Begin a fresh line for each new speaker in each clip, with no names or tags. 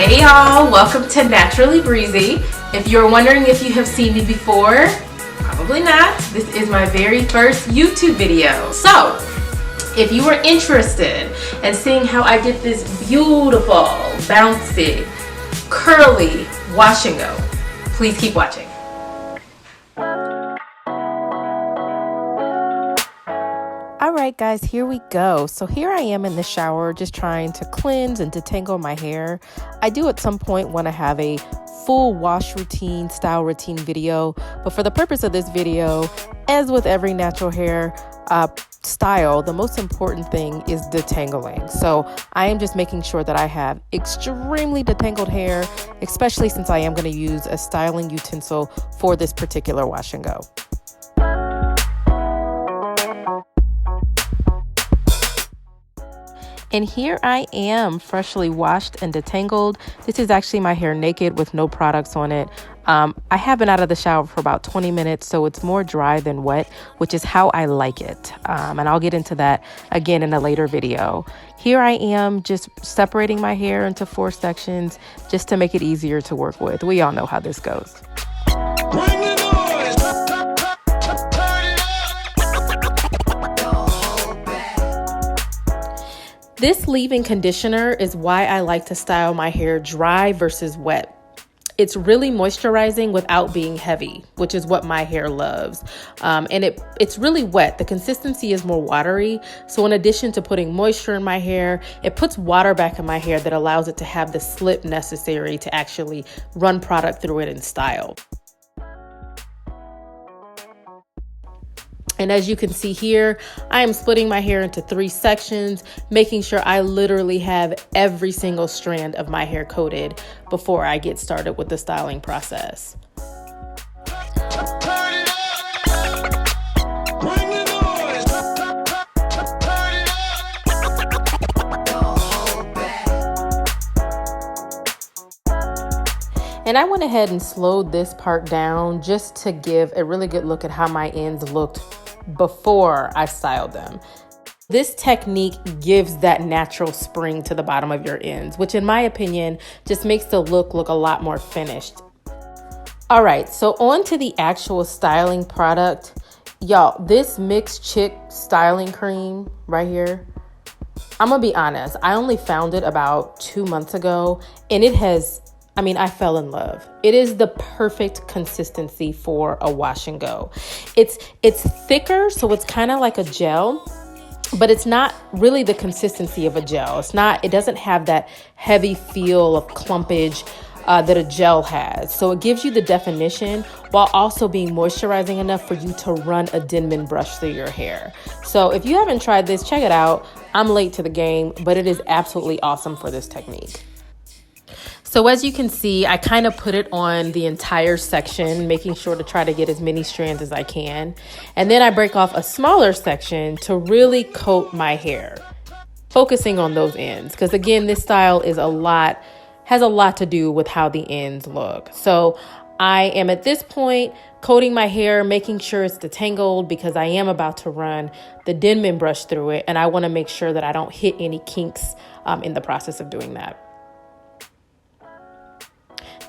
Hey y'all, welcome to Naturally Breezy. If you're wondering if you have seen me before, probably not. This is my very first YouTube video. So, if you are interested in seeing how I did this beautiful, bouncy, curly wash and go, please keep watching.
Alright guys, here we go. So here I am in the shower just trying to cleanse and detangle my hair. I do at some point want to have a full wash routine, style routine video, but for the purpose of this video, as with every natural hair style, the most important thing is detangling. So I am just making sure that I have extremely detangled hair, especially since I am going to use a styling utensil for this particular wash and go. And here I am, freshly washed and detangled. This is actually my hair naked with no products on it. I have been out of the shower for about 20 minutes, so it's more dry than wet, which is how I like it. And I'll get into that again in a later video. Here I am just separating my hair into 4 sections just to make it easier to work with. We all know how this goes. This leave-in conditioner is why I like to style my hair dry versus wet. It's really moisturizing without being heavy, which is what my hair loves. And it's really wet. The consistency is more watery. So in addition to putting moisture in my hair, it puts water back in my hair that allows it to have the slip necessary to actually run product through it in style. And as you can see here, I am splitting my hair into 3 sections, making sure I literally have every single strand of my hair coated before I get started with the styling process. And I went ahead and slowed this part down just to give a really good look at how my ends looked before I styled them. This technique gives that natural spring to the bottom of your ends, which in my opinion, just makes the look a lot more finished. All right, so on to the actual styling product. Y'all, this Mixed Chick styling cream right here, I'm gonna be honest, I only found it about 2 months ago and I fell in love. It is the perfect consistency for a wash and go. It's thicker, so it's kind of like a gel, but it's not really the consistency of a gel. It doesn't have that heavy feel of clumpage that a gel has. So it gives you the definition while also being moisturizing enough for you to run a denman brush through your hair. So if you haven't tried this, check it out. I'm late to the game, but it is absolutely awesome for this technique. So as you can see, I kind of put it on the entire section, making sure to try to get as many strands as I can. And then I break off a smaller section to really coat my hair, focusing on those ends. Because again, this style has a lot to do with how the ends look. So I am at this point coating my hair, making sure it's detangled because I am about to run the denman brush through it. And I want to make sure that I don't hit any kinks in the process of doing that.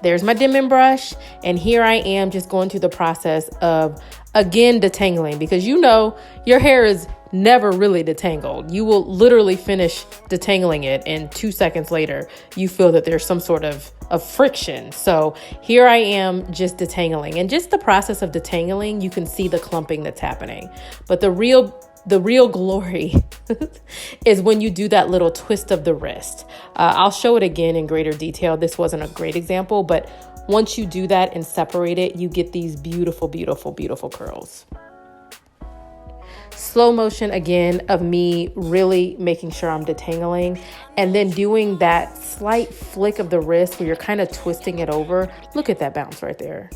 There's my denman brush, and here I am just going through the process of, again, detangling, because you know your hair is never really detangled. You will literally finish detangling it, and 2 seconds later, you feel that there's some sort of friction. So here I am just detangling, and just the process of detangling, you can see the clumping that's happening. But the real glory is when you do that little twist of the wrist. I'll show it again in greater detail. This wasn't a great example, but once you do that and separate it, you get these beautiful, beautiful, beautiful curls. Slow motion again of me really making sure I'm detangling and then doing that slight flick of the wrist where you're kind of twisting it over. Look at that bounce right there.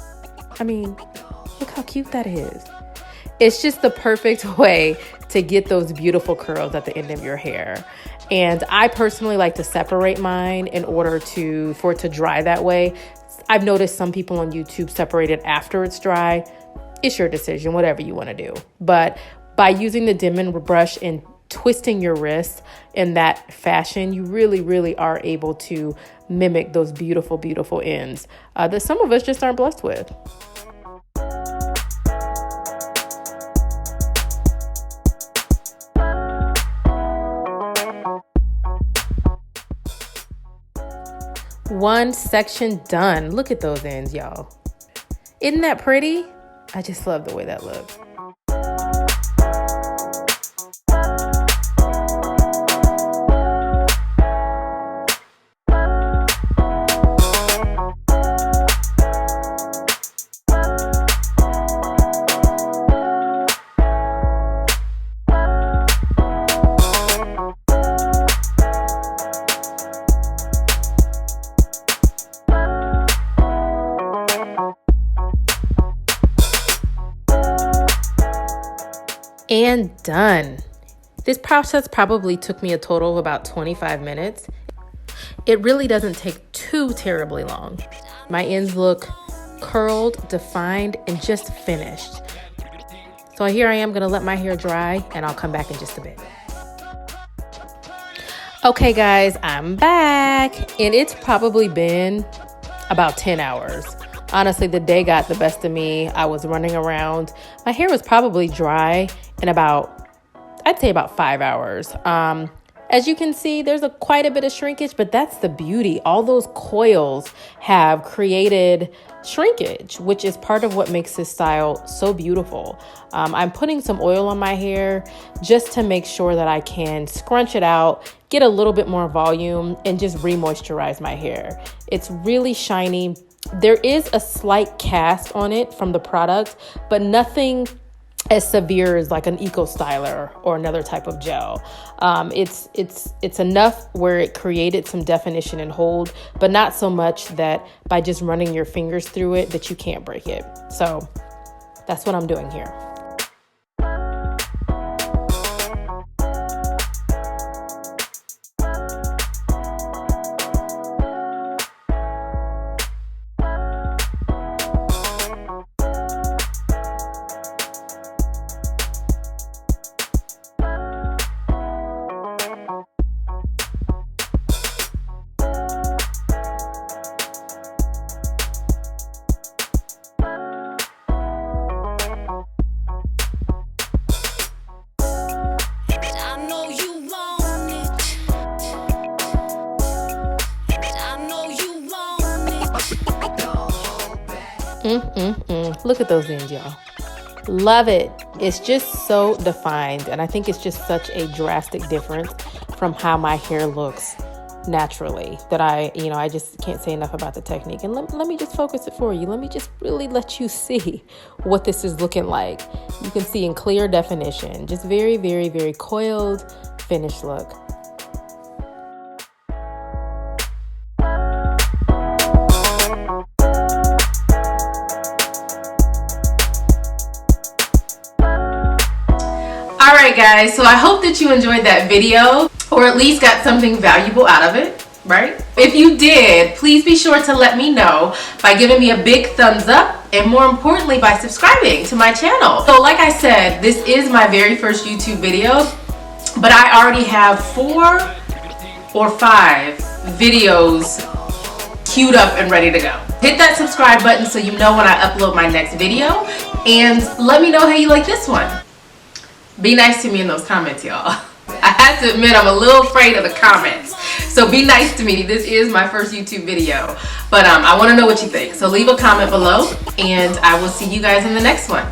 Look how cute that is. It's just the perfect way to get those beautiful curls at the end of your hair. And I personally like to separate mine in order for it to dry that way. I've noticed some people on YouTube separate it after it's dry. It's your decision, whatever you want to do. But by using the denman brush and twisting your wrist in that fashion, you really, really are able to mimic those beautiful, beautiful ends that some of us just aren't blessed with. One section done. Look at those ends, y'all. Isn't that pretty? I just love the way that looks. And done. This process probably took me a total of about 25 minutes. It really doesn't take too terribly long. My ends look curled, defined, and just finished. So here I am gonna let my hair dry and I'll come back in just a bit. Okay guys, I'm back and it's probably been about 10 hours. Honestly, the day got the best of me. I was running around. My hair was probably dry in I'd say about 5 hours. As you can see, there's quite a bit of shrinkage, but that's the beauty. All those coils have created shrinkage, which is part of what makes this style so beautiful. I'm putting some oil on my hair just to make sure that I can scrunch it out, get a little bit more volume, and just re-moisturize my hair. It's really shiny. There is a slight cast on it from the product, but nothing as severe as like an Eco Styler or another type of gel. It's enough where it created some definition and hold, but not so much that by just running your fingers through it that you can't break it. So that's what I'm doing here. Look at those ends, y'all. Love it. It's just so defined, and I think it's just such a drastic difference from how my hair looks naturally that I just can't say enough about the technique. And let me just focus it for you. Let me just really let you see what this is looking like. You can see in clear definition, just very, very, very coiled, finished look.
Alright guys, so I hope that you enjoyed that video or at least got something valuable out of it, right? If you did, please be sure to let me know by giving me a big thumbs up and more importantly by subscribing to my channel. So like I said, this is my very first YouTube video, but I already have 4 or 5 videos queued up and ready to go. Hit that subscribe button so you know when I upload my next video and let me know how you like this one. Be nice to me in those comments, y'all. I have to admit I'm a little afraid of the comments. So be nice to me. This is my first YouTube video. But I want to know what you think. So leave a comment below and I will see you guys in the next one.